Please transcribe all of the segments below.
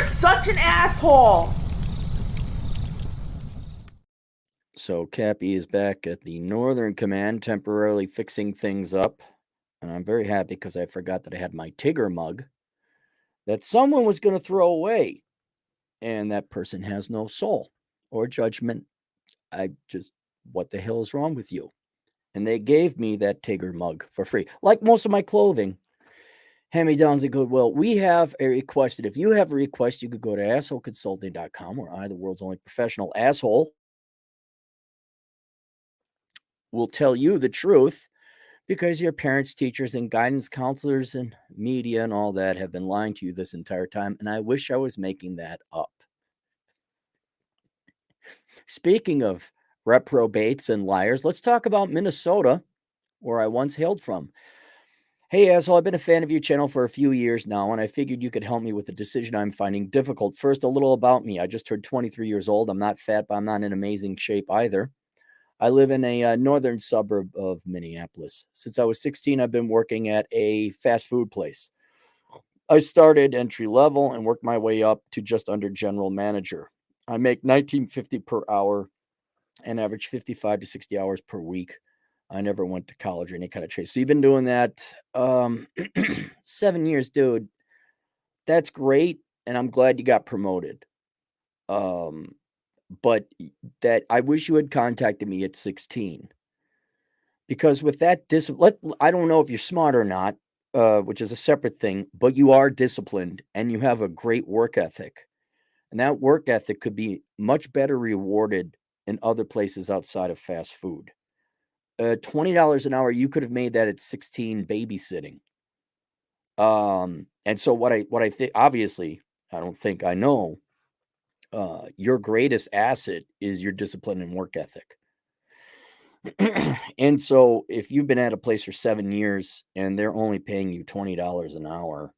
You're such an asshole. So Cappy is back at the Northern Command, temporarily fixing things up. And I'm very happy because I forgot that I had my Tigger mug that someone was going to throw away. And that person has no soul or judgment. What the hell is wrong with you? And they gave me that Tigger mug for free, like most of my clothing. Hand-me-downs at Goodwill. We have a request. And if you have a request, you could go to assholeconsulting.com, where I, the world's only professional asshole, will tell you the truth, because your parents, teachers, and guidance counselors and media and all that have been lying to you this entire time, and I wish I was making that up. Speaking of reprobates and liars, let's talk about Minnesota, where I once hailed from. Hey, asshole, I've been a fan of your channel for a few years now, and I figured you could help me with a decision I'm finding difficult. First, a little about me. I just turned 23 years old. I'm not fat, but I'm not in amazing shape either. I live in a northern suburb of Minneapolis. Since I was 16, I've been working at a fast food place. I started entry level and worked my way up to just under general manager. I make $19.50 per hour and average 55 to 60 hours per week. I never went to college or any kind of trade. So you've been doing that 7 years, dude. That's great, and I'm glad you got promoted. But that I wish you had contacted me at 16, because with that discipline, I don't know if you're smart or not, which is a separate thing, but you are disciplined and you have a great work ethic, and that work ethic could be much better rewarded in other places outside of fast food. $20 an hour, you could have made that at 16 babysitting. And so what I think, obviously, I don't think I know, your greatest asset is your discipline and work ethic. And so if you've been at a place for 7 years and they're only paying you $20 an hour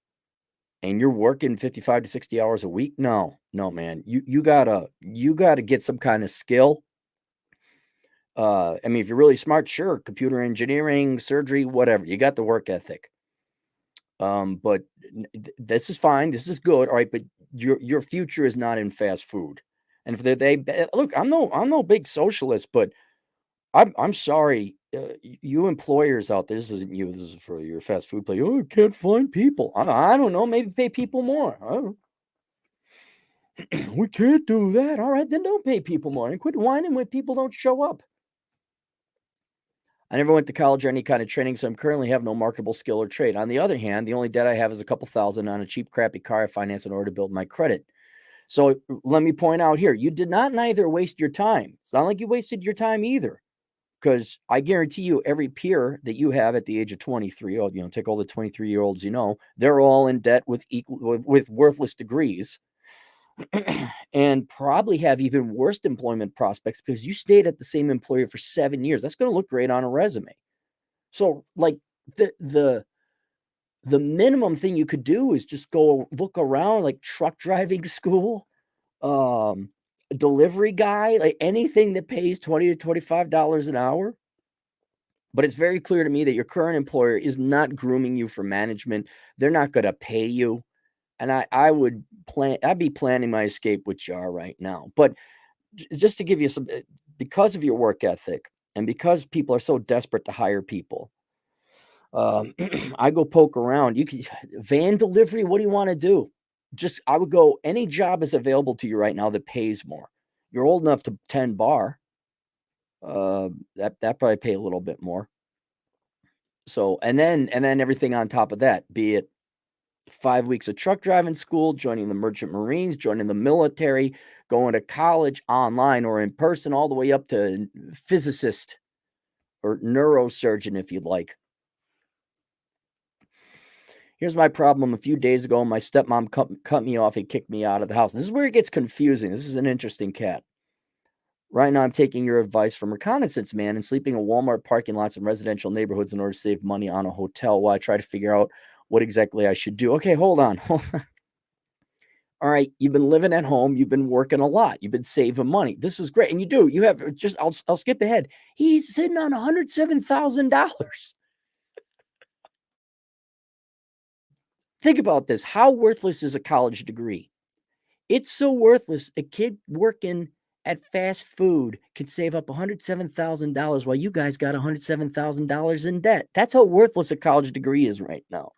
and you're working 55 to 60 hours a week, no, man, you gotta get some kind of skill. I mean, if you're really smart, sure, computer engineering, surgery, whatever, you got the work ethic. But this is fine. This is good. All right. But your future is not in fast food. And if they look, I'm no big socialist, but I'm sorry, you employers out there. This isn't you. This is for your fast food place. Oh, can't find people. I don't know. Maybe pay people more. I don't know. We can't do that. All right, then don't pay people more and quit whining when people don't show up. I never went to college or any kind of training, so I'm currently have no marketable skill or trade. On the other hand, the only debt I have is a couple thousand on a cheap, crappy car I financed in order to build my credit. So let me point out here, you did not neither waste your time. It's not like you wasted your time either, because I guarantee you every peer that you have at the age of 23, take all the 23-year-olds, they're all in debt with worthless degrees and probably have even worse employment prospects because you stayed at the same employer for 7 years. That's going to look great on a resume. So like the minimum thing you could do is just go look around, like truck driving school, delivery guy, like anything that pays $20 to $25 an hour. But it's very clear to me that your current employer is not grooming you for management. They're not going to pay you. And I'd be planning my escape with Jar right now. But just to give you some, because of your work ethic and because people are so desperate to hire people, I go poke around. You can van delivery. What do you want to do? I would go, any job is available to you right now that pays more. You're old enough to tend bar. That probably pay a little bit more. So, and then everything on top of that, be it 5 weeks of truck driving school, joining the Merchant Marines, joining the military, going to college online or in person, all the way up to physicist or neurosurgeon, if you'd like. Here's my problem. A few days ago, my stepmom cut me off and kicked me out of the house. This is where it gets confusing. This is an interesting cat. Right now, I'm taking your advice from reconnaissance man and sleeping in Walmart parking lots and residential neighborhoods in order to save money on a hotel while I try to figure out what exactly I should do. Okay, hold on. All right, you've been living at home. You've been working a lot. You've been saving money. This is great. And you have just, I'll skip ahead. He's sitting on $107,000. Think about this. How worthless is a college degree? It's so worthless. A kid working at fast food could save up $107,000 while you guys got $107,000 in debt. That's how worthless a college degree is right now.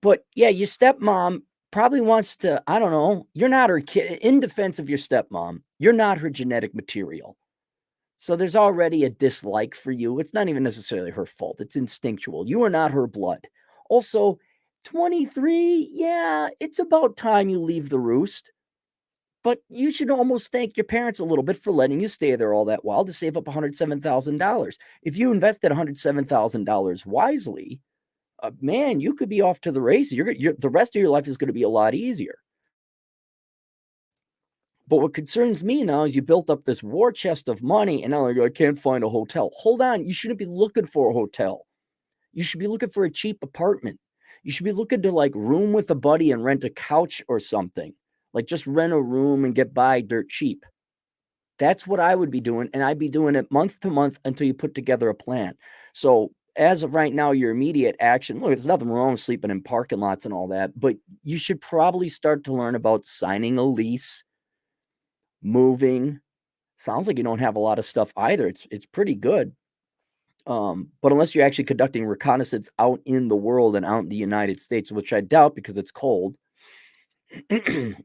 But yeah, your stepmom probably wants to, I don't know, you're not her kid. In defense of your stepmom, you're not her genetic material. So there's already a dislike for you. It's not even necessarily her fault. It's instinctual. You are not her blood. Also, 23, yeah, it's about time you leave the roost. But you should almost thank your parents a little bit for letting you stay there all that while to save up $107,000. If you invested $107,000 wisely, man, you could be off to the races. The rest of your life is going to be a lot easier. But what concerns me now is you built up this war chest of money and now I can't find a hotel. Hold on. You shouldn't be looking for a hotel. You should be looking for a cheap apartment. You should be looking to like room with a buddy and rent a couch or something. Like just rent a room and get by dirt cheap. That's what I would be doing. And I'd be doing it month to month until you put together a plan. So as of right now, your immediate action, look, there's nothing wrong with sleeping in parking lots and all that, but you should probably start to learn about signing a lease, moving. Sounds like you don't have a lot of stuff either. It's pretty good. But unless you're actually conducting reconnaissance out in the world and out in the United States, which I doubt because it's cold,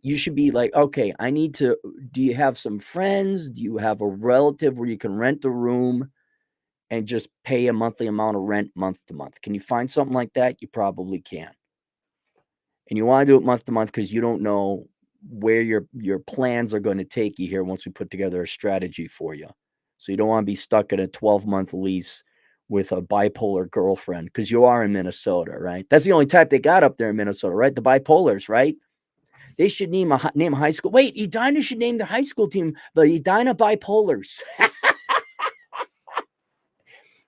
you should be like, okay, do you have some friends? Do you have a relative where you can rent a room and just pay a monthly amount of rent month to month? Can you find something like that? You probably can. And you want to do it month to month because you don't know where your plans are going to take you here once we put together a strategy for you. So you don't want to be stuck in a 12-month lease with a bipolar girlfriend because you are in Minnesota, right? That's the only type they got up there in Minnesota, right? The bipolars, right? They should name a high school. Wait, Edina should name their high school team the Edina Bipolars.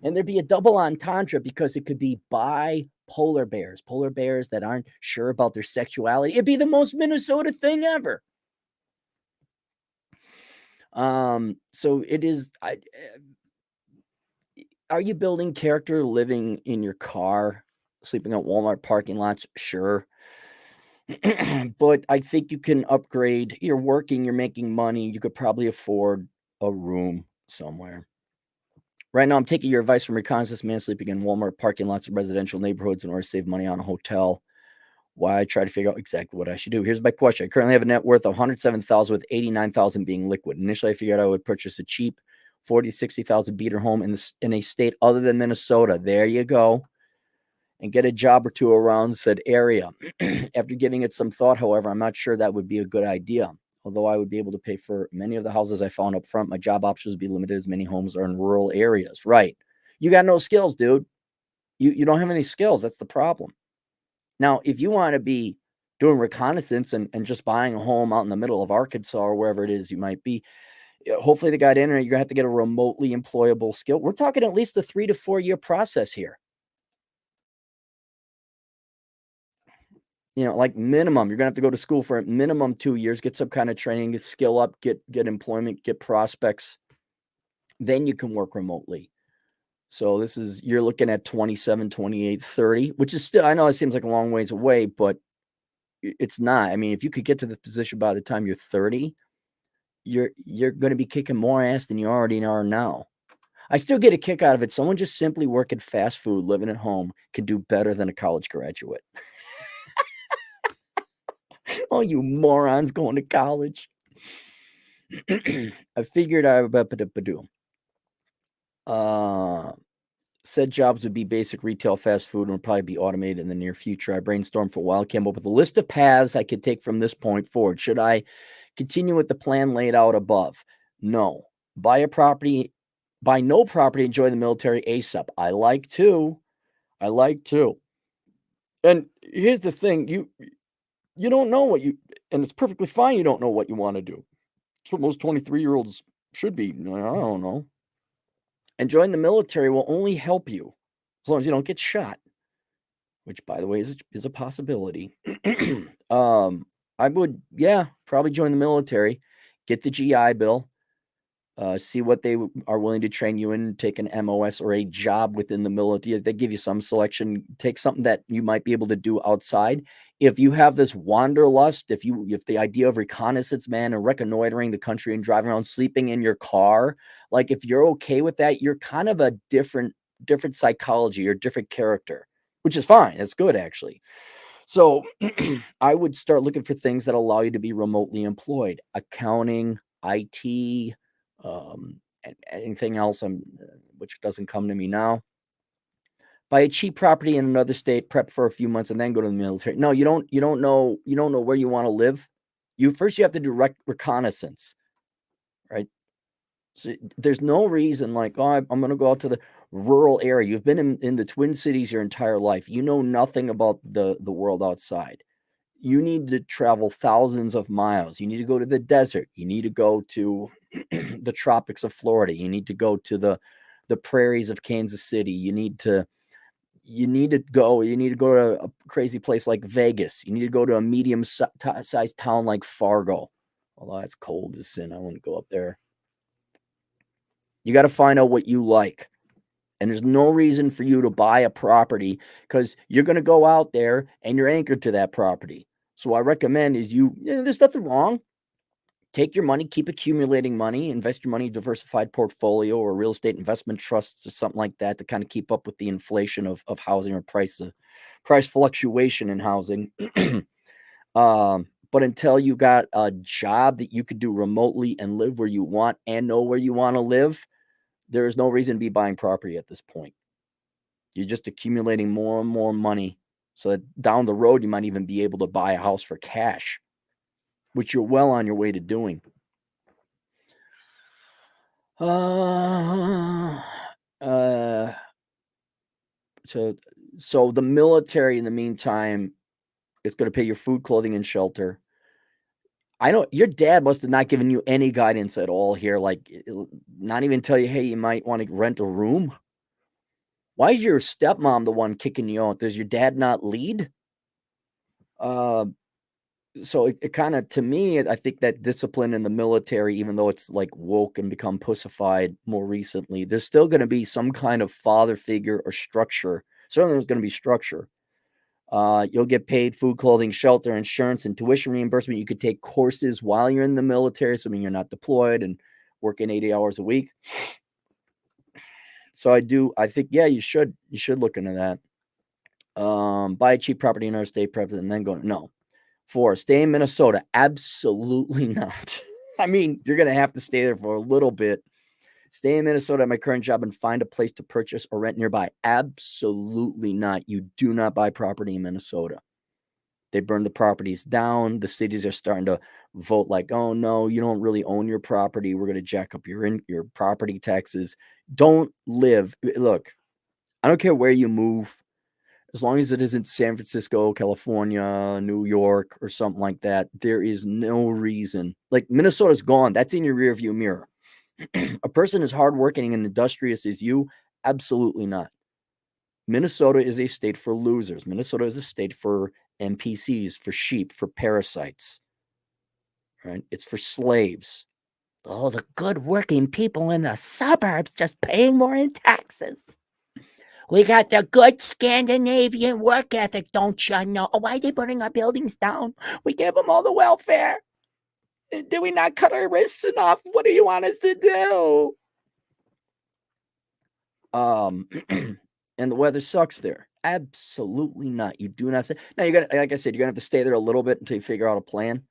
And there'd be a double entendre because it could be bipolar bears, polar bears that aren't sure about their sexuality. It'd be the most Minnesota thing ever. So it is. Are you building character living in your car, sleeping at Walmart parking lots? Sure. But I think you can upgrade. You're working, you're making money. You could probably afford a room somewhere. Right now, I'm taking your advice from reconnaissance man sleeping in Walmart parking lots of residential neighborhoods in order to save money on a hotel. Why I try to figure out exactly what I should do. Here's my question. I currently have a net worth of 107,000 with 89,000 being liquid. Initially, I figured I would purchase a cheap 40, 60,000 beater home in a state other than Minnesota. There you go. And get a job or two around said area. After giving it some thought, however, I'm not sure that would be a good idea. Although I would be able to pay for many of the houses I found up front, my job options would be limited as many homes are in rural areas. Right. You got no skills, dude. You don't have any skills. That's the problem. Now, if you want to be doing reconnaissance and just buying a home out in the middle of Arkansas or wherever it is you might be, hopefully the guy to enter, you're going to have to get a remotely employable skill. We're talking at least a 3 to 4 year process here. Like minimum, you're gonna have to go to school for a minimum 2 years, get some kind of training, get skill up, get employment, get prospects. Then you can work remotely. So you're looking at 27, 28, 30, which is still, I know it seems like a long ways away, but it's not. I mean, if you could get to the position by the time you're 30, you're going to be kicking more ass than you already are now. I still get a kick out of it. Someone just simply working fast food, living at home can do better than a college graduate. Oh, you morons going to college. I figured I would said jobs would be basic retail fast food and would probably be automated in the near future. I brainstormed for a while, came up with a list of paths I could take from this point forward. Should I continue with the plan laid out above? No. Buy no property, enjoy the military ASAP. I like to. And here's the thing, you don't know and it's perfectly fine you don't know what you want to do. It's what most 23-year-olds should be. I don't know. And joining the military will only help you as long as you don't get shot, which, by the way, is a possibility. I would, probably join the military, get the GI Bill, See what they are willing to train you in, take an MOS or a job within the military. They give you some selection. Take something that you might be able to do outside. If you have this wanderlust, if the idea of reconnaissance, man, and reconnoitering the country and driving around, sleeping in your car, like if you're okay with that, you're kind of a different psychology or different character, which is fine. It's good actually. So I would start looking for things that allow you to be remotely employed, accounting, IT, and anything else which doesn't come to me now. Buy a cheap property in another state, prep for a few months, and then go to the military. No, you don't know where you want to live. You have to do reconnaissance, right? So there's no reason like, oh, I'm going to go out to the rural area. You've been in the Twin Cities your entire life. You know nothing about the world outside. You need to travel thousands of miles. You need to go to the desert. You need to go to the tropics of Florida. You need to go to the prairies of Kansas City. You need to go to a crazy place like Vegas. You need to go to a medium sized town like Fargo. Although that's cold as sin. I wouldn't go up there. You got to find out what you like. And there's no reason for you to buy a property because you're going to go out there and you're anchored to that property. So I recommend is there's nothing wrong. Take your money, keep accumulating money, invest your money in a diversified portfolio or real estate investment trusts or something like that to kind of keep up with the inflation of housing or price fluctuation in housing. But until you got a job that you could do remotely and live where you want and know where you want to live, there is no reason to be buying property at this point. You're just accumulating more and more money so that down the road, you might even be able to buy a house for cash, which you're well on your way to doing. So the military in the meantime is going to pay your food, clothing, and shelter. I know your dad must have not given you any guidance at all here, like not even tell you, hey, you might want to rent a room. Why is your stepmom the one kicking you out? Does your dad not lead? So it kind of, to me, I think that discipline in the military, even though it's like woke and become pussified more recently, there's still going to be some kind of father figure or structure. Certainly there's going to be structure. You'll get paid food, clothing, shelter, insurance, and tuition reimbursement. You could take courses while you're in the military, assuming you're not deployed and working 80 hours a week. So I think, yeah, you should look into that. Buy a cheap property in our state, prep, and then go. No. 4, stay in Minnesota. Absolutely not. I mean, you're going to have to stay there for a little bit. Stay in Minnesota at my current job and find a place to purchase or rent nearby. Absolutely not. You do not buy property in Minnesota. They burn the properties down. The cities are starting to vote like, oh, no, you don't really own your property. We're going to jack up your property taxes. Don't live. Look, I don't care where you move. As long as it isn't San Francisco, California, New York, or something like that, there is no reason. Like Minnesota's gone. That's in your rearview mirror. A person as hardworking and industrious as you, absolutely not. Minnesota is a state for losers. Minnesota is a state for NPCs, for sheep, for parasites. Right? It's for slaves. Oh, the good working people in the suburbs just paying more in taxes. We got the good Scandinavian work ethic, don't you know? Why are they burning our buildings down? We give them all the welfare. Did we not cut our wrists enough? What do you want us to do? And the weather sucks there. Absolutely not. You do not say. Now you got, like I said, you're gonna have to stay there a little bit until you figure out a plan.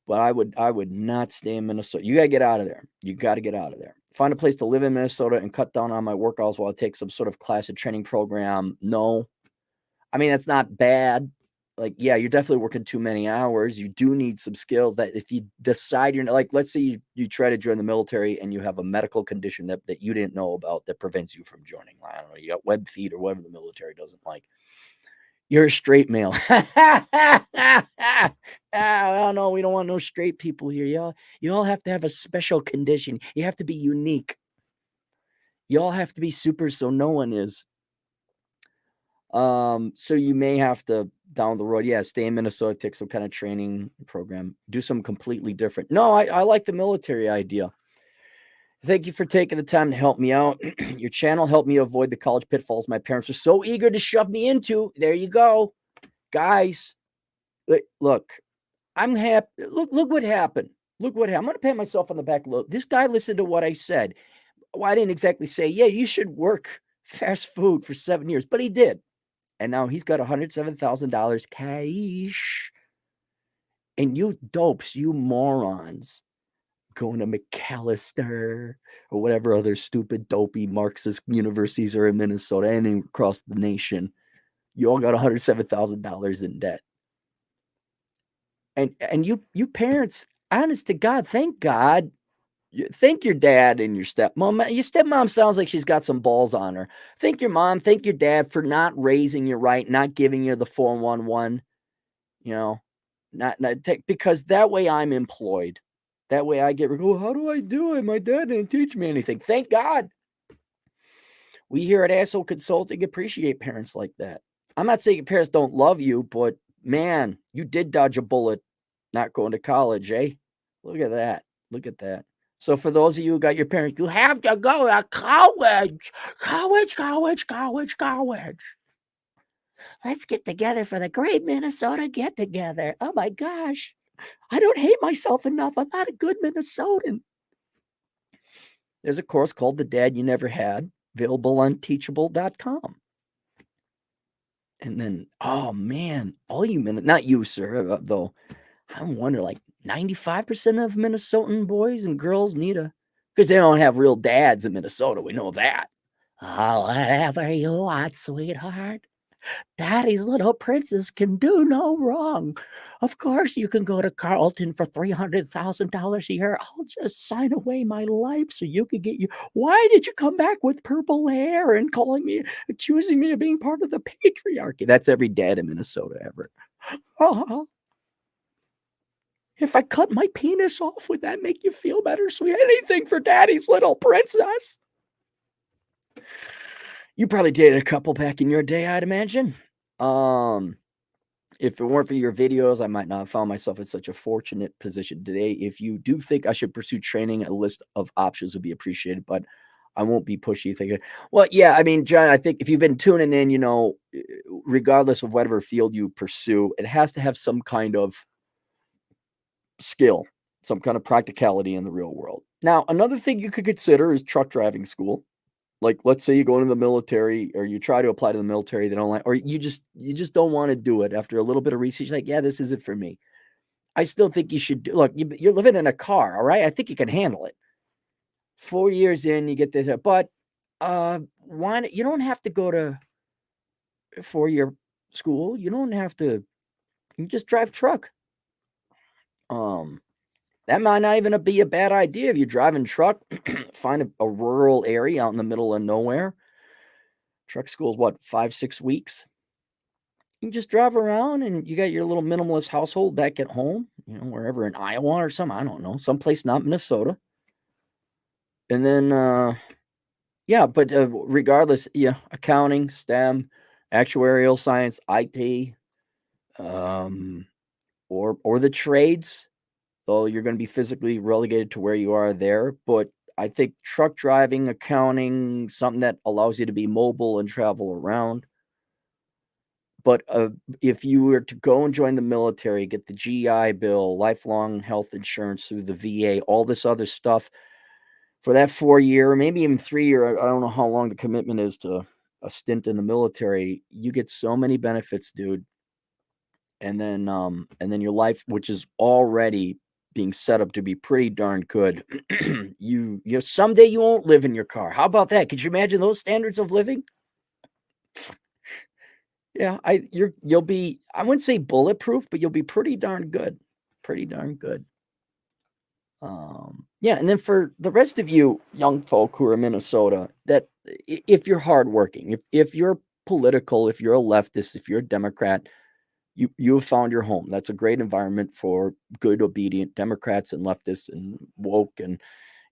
But I would not stay in Minnesota. You gotta get out of there. You got to get out of there. Find a place to live in Minnesota and cut down on my work hours while I take some sort of class or training program. No, I mean, that's not bad. Like, yeah, you're definitely working too many hours. You do need some skills that if you decide you're like, let's say you try to join the military and you have a medical condition that you didn't know about that prevents you from joining. I don't know, you got web feet or whatever the military doesn't like. You're a straight male. I don't know. We don't want no straight people here. You all have to have a special condition. You have to be unique. You all have to be super so no one is. So you may have to down the road, stay in Minnesota, take some kind of training program, do something completely different. No, I like the military idea. Thank you for taking the time to help me out. Your channel helped me avoid the college pitfalls my parents were so eager to shove me into. There you go. Guys, look, I'm happy. Look what happened. Look what happened. I'm going to pat myself on the back. Look, this guy listened to what I said. Well, I didn't exactly say, yeah, you should work fast food for 7 years, but he did. And now he's got $107,000 cash. And you dopes, you morons, going to McAllister or whatever other stupid, dopey Marxist universities are in Minnesota and across the nation. You all got $107,000 in debt. And you parents, honest to God, thank God. Thank your dad and your stepmom. Your stepmom sounds like she's got some balls on her. Thank your mom, thank your dad for not raising you right, not giving you the 411, you know, because that way I'm employed. That way I get, well, how do I do it? My dad didn't teach me anything. Thank God. We here at Asshole Consulting appreciate parents like that. I'm not saying your parents don't love you, but man, you did dodge a bullet not going to college, eh? Look at that. Look at that. So for those of you who got your parents, you have to go to college. College. Let's get together for the great Minnesota get together. Oh my gosh. I don't hate myself enough. I'm not a good Minnesotan. There's a course called The Dad You Never Had, available on teachable.com. And then, oh man, all you not you, sir, though. I wonder, like 95% of Minnesotan boys and girls need because they don't have real dads in Minnesota. We know that. Oh, whatever you want, sweetheart. Daddy's little princess can do no wrong. Of course, you can go to Carlton for $300,000 a year. I'll just sign away my life so you can get you. Why did you come back with purple hair and accusing me of being part of the patriarchy? That's every dad in Minnesota ever. If I cut my penis off, would that make you feel better, sweet? Anything for daddy's little princess. You probably dated a couple back in your day, I'd imagine. If it weren't for your videos, I might not have found myself in such a fortunate position today. If you do think I should pursue training, a list of options would be appreciated, but I won't be pushy thinking. Well, yeah, I mean, John, I think if you've been tuning in, regardless of whatever field you pursue, it has to have some kind of skill, some kind of practicality in the real world. Now, another thing you could consider is truck driving school. Like, let's say you go into the military or you try to apply to the military, they don't like, or you just don't want to do it after a little bit of research. Like, yeah, this isn't for me. I still think you should look, you're living in a car. All right. I think you can handle it. 4 years in, you get this, but, why, you don't have to go to 4-year school. You don't have to, you just drive truck. That might not even be a bad idea if you're driving truck, find a rural area out in the middle of nowhere. Truck school is what, 5-6 weeks? You just drive around and you got your little minimalist household back at home, wherever in Iowa or something. I don't know, someplace not Minnesota. And then, yeah, but regardless, yeah, accounting, STEM, actuarial science, IT, or the trades. Though you're going to be physically relegated to where you are there. But I think truck driving, accounting, something that allows you to be mobile and travel around. But if you were to go and join the military, get the GI Bill, lifelong health insurance through the VA, all this other stuff for that 4-year, maybe even 3-year, I don't know how long the commitment is to a stint in the military, you get so many benefits, dude. And then your life, which is already being set up to be pretty darn good. you someday you won't live in your car. How about that? Could you imagine those standards of living? Yeah, you'll be, I wouldn't say bulletproof, but you'll be pretty darn good. Pretty darn good. Yeah, and then for the rest of you young folk who are in Minnesota, that if you're hardworking, if you're political, if you're a leftist, if you're a Democrat, you have found your home. That's a great environment for good, obedient Democrats and leftists and woke, and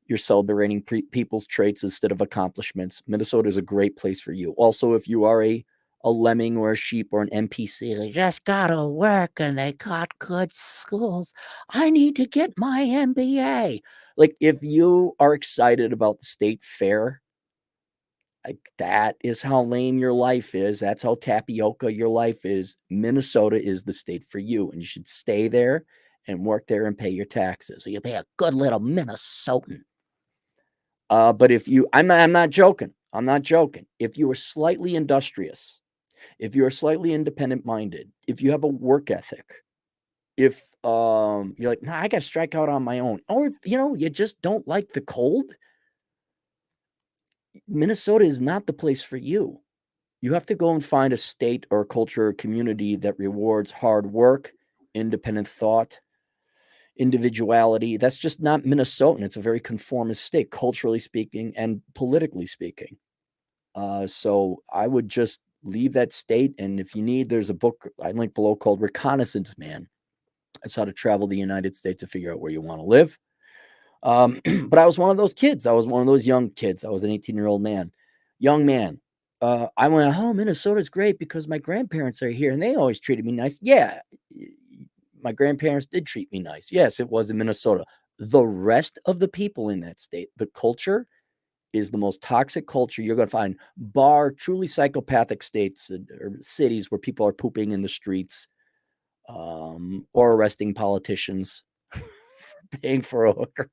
you're celebrating people's traits instead of accomplishments. Minnesota is a great place for you. Also, if you are a lemming or a sheep or an NPC, they just gotta work and they got good schools. I need to get my MBA. Like, if you are excited about the state fair, like, that is how lame your life is. That's how tapioca your life is. Minnesota is the state for you, and you should stay there and work there and pay your taxes. So you'll be a good little Minnesotan. But if you, I'm not joking. I'm not joking. If you are slightly industrious, if you're slightly independent minded, if you have a work ethic, if you're like, nah, I got to strike out on my own, or you just don't like the cold, Minnesota is not the place for you. You have to go and find a state or culture or community that rewards hard work, independent thought, individuality. That's just not Minnesotan. It's a very conformist state, culturally speaking and politically speaking. So I would just leave that state. And if you need, there's a book I link below called Reconnaissance Man. It's how to travel the United States to figure out where you want to live. But I was one of those kids. I was one of those young kids. I was an 18-year-old man, young man. I went, oh, Minnesota's great because my grandparents are here and they always treated me nice. Yeah, my grandparents did treat me nice. Yes, it was in Minnesota. The rest of the people in that state, the culture is the most toxic culture you're going to find, bar truly psychopathic states or cities where people are pooping in the streets, or arresting politicians for paying for a hooker.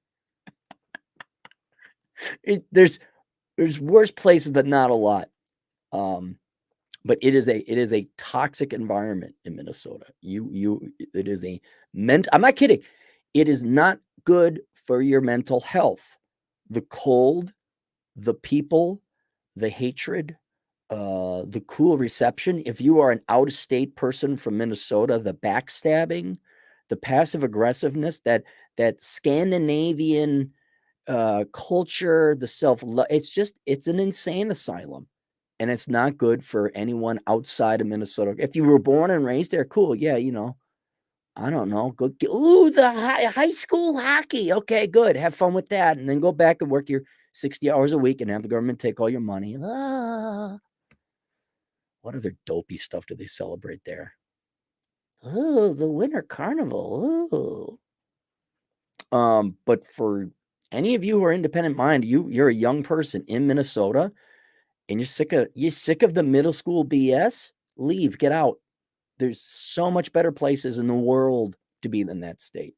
There's worse places, but not a lot. But it is a toxic environment in Minnesota. It is I'm not kidding. It is not good for your mental health. The cold, the people, the hatred, the cool reception. If you are an out-of-state person from Minnesota, the backstabbing, the passive aggressiveness, that Scandinavian culture, the self-love, it's an insane asylum. And it's not good for anyone outside of Minnesota. If you were born and raised there, cool. Yeah, I don't know. Go, ooh, the high school hockey. Okay, good. Have fun with that. And then go back and work your 60 hours a week and have the government take all your money. What other dopey stuff do they celebrate there? Oh, the Winter Carnival. But for any of you who are independent mind, you're a young person in Minnesota and you're sick of the middle school BS, leave, get out. There's so much better places in the world to be than that state.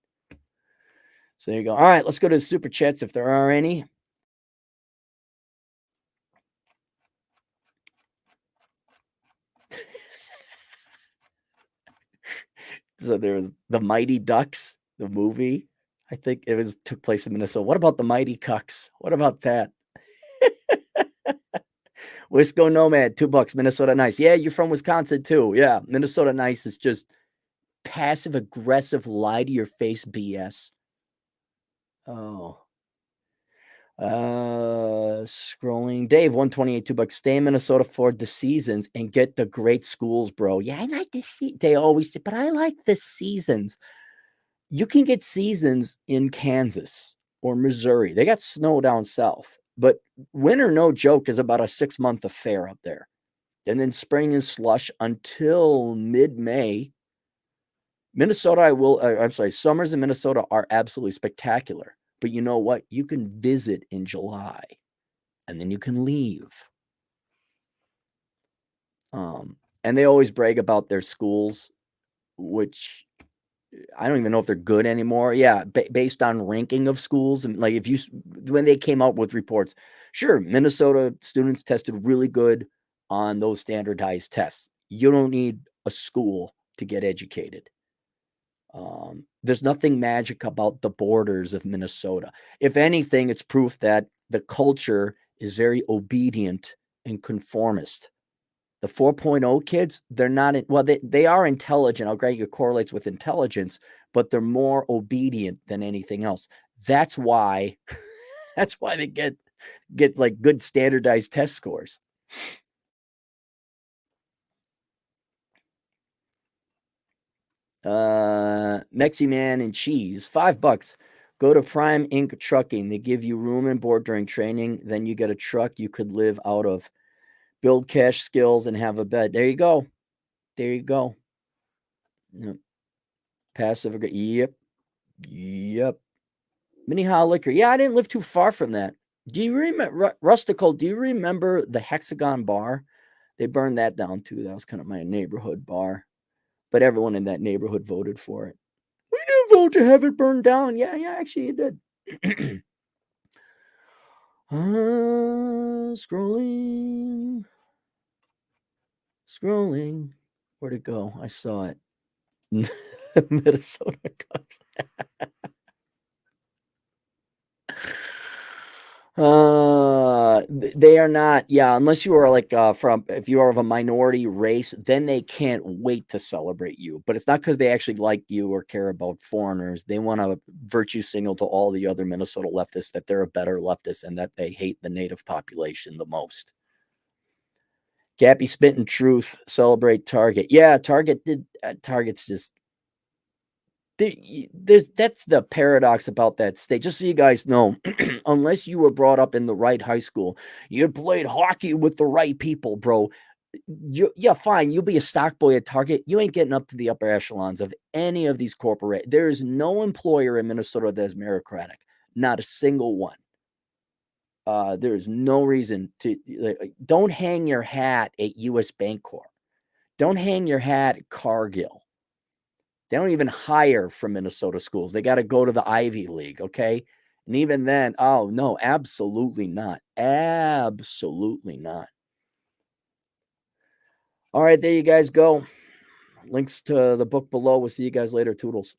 So there you go. All right, let's go to the super chats if there are any. So there was the Mighty Ducks, the movie. I think it took place in Minnesota. What about the Mighty Cucks? What about that? Wisco Nomad, $2, Minnesota Nice. Yeah, you're from Wisconsin too. Yeah, Minnesota Nice is just passive aggressive, lie to your face BS. Oh. Scrolling. Dave, 128, $2. Stay in Minnesota for the seasons and get the great schools, bro. Yeah, I like the they always do, but I like the seasons. You can get seasons in Kansas or Missouri. They got snow down south, but winter, no joke, is about a 6-month affair up there. And then spring is slush until mid-May. Minnesota, I'm sorry, summers in Minnesota are absolutely spectacular. But you know what? You can visit in July and then you can leave. And they always brag about their schools, which I don't even know if they're good anymore. Yeah, based on ranking of schools. And like when they came out with reports, sure, Minnesota students tested really good on those standardized tests. You don't need a school to get educated. There's nothing magic about the borders of Minnesota. If anything, it's proof that the culture is very obedient and conformist. The 4.0 kids, they're not, they are intelligent. I'll grant you it correlates with intelligence, but they're more obedient than anything else. That's why they get like good standardized test scores. Mexi Man and Cheese, $5. Go to Prime Inc. Trucking. They give you room and board during training. Then you get a truck you could live out of. Build cash skills and have a bed. There you go. There you go. Yep. Passive. Yep. Minnehaha Liquor. Yeah, I didn't live too far from that. Do you remember Rustical? Do you remember the Hexagon Bar? They burned that down too. That was kind of my neighborhood bar, but everyone in that neighborhood voted for it. We didn't vote to have it burned down. Yeah, actually, you did. Scrolling. Where'd it go? I saw it. Minnesota Cubs. They are not. Yeah, unless you are like if you are of a minority race, then they can't wait to celebrate you. But it's not because they actually like you or care about foreigners. They want to virtue signal to all the other Minnesota leftists that they're a better leftist and that they hate the native population the most. Gappy Spittin' Truth, celebrate Target. Yeah, Target's just that's the paradox about that state. Just so you guys know, unless you were brought up in the right high school, you played hockey with the right people, bro. Yeah, fine. You'll be a stock boy at Target. You ain't getting up to the upper echelons of any of these corporate. There is no employer in Minnesota that is meritocratic. Not a single one. There is no reason to don't hang your hat at U.S. Bancorp. Don't hang your hat at Cargill. They don't even hire from Minnesota schools. They got to go to the Ivy League, okay? And even then, oh, no, absolutely not. Absolutely not. All right, there you guys go. Links to the book below. We'll see you guys later. Toodles.